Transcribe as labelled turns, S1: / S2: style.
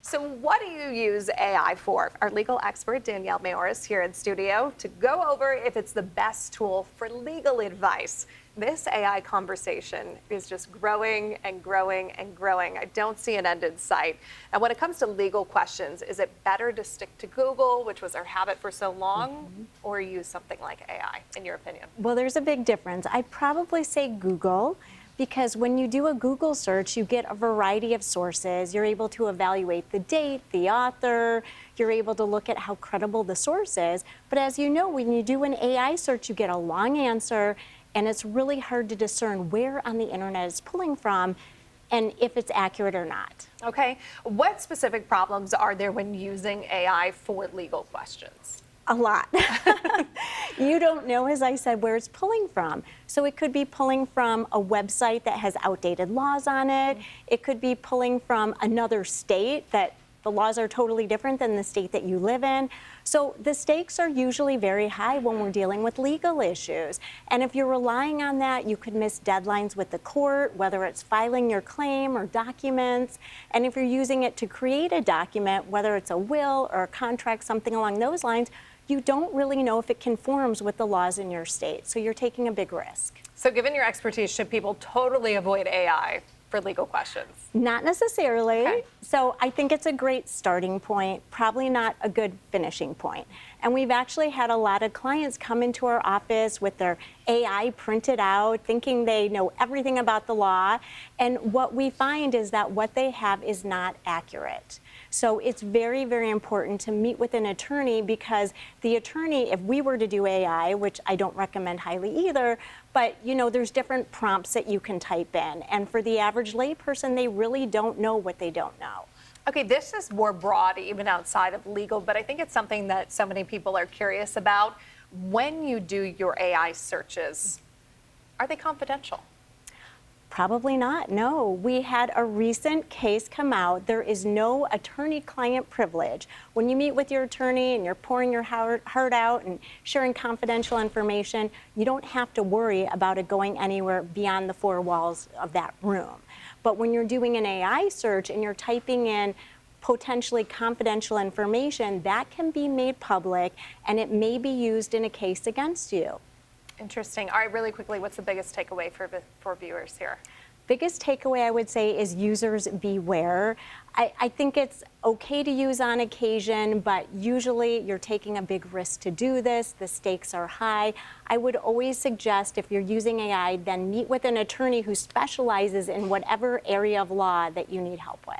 S1: So what do you use AI for? Our legal expert, Danielle Mayoras, here in studio to go over if it's the best tool for legal advice. This AI conversation is just growing and growing and growing. I don't see an end in sight. And when it comes to legal questions, is it better to stick to Google, which was our habit for so long, or use something like AI, in your opinion?
S2: Well, there's a big difference. I'd probably say Google, because when you do a Google search, you get a variety of sources. You're able to evaluate the date, the author, you're able to look at how credible the source is. But as you know, when you do an AI search, you get a long answer, and it's really hard to discern where on the internet it's pulling from and if it's accurate or not.
S1: Okay, what specific problems are there when using AI for legal questions?
S2: A lot. You don't know, as I said, where it's pulling from. So it could be pulling from a website that has outdated laws on it. It could be pulling from another state that the laws are totally different than the state that you live in. So the stakes are usually very high when we're dealing with legal issues. And if you're relying on that, you could miss deadlines with the court, whether it's filing your claim or documents. And if you're using it to create a document, whether it's a will or a contract, something along those lines, you don't really know if it conforms with the laws in your state. So you're taking a big risk.
S1: So given your expertise, should people totally avoid AI for legal questions?
S2: Not necessarily.
S1: Okay.
S2: So I think it's a great starting point, probably not a good finishing point. And we've actually had a lot of clients come into our office with their AI printed out, thinking they know everything about the law. And what we find is that what they have is not accurate. So it's very, very important to meet with an attorney, because the attorney, if we were to do AI, which I don't recommend highly either, but you know, there's different prompts that you can type in. And for the average layperson, they really don't know what they don't know.
S1: Okay, this is more broad, even outside of legal, but I think it's something that so many people are curious about. When you do your AI searches, are they confidential?
S2: Probably not, no. We had a recent case come out. There is no attorney-client privilege. When you meet with your attorney and you're pouring your heart out and sharing confidential information, you don't have to worry about it going anywhere beyond the four walls of that room. But when you're doing an AI search and you're typing in potentially confidential information, that can be made public, and it may be used in a case against you.
S1: Interesting. All right, really quickly, what's the biggest takeaway for viewers here?
S2: Biggest takeaway I would say is users beware. I think it's okay to use on occasion, but usually you're taking a big risk to do this. The stakes are high. I would always suggest, if you're using AI, then meet with an attorney who specializes in whatever area of law that you need help with.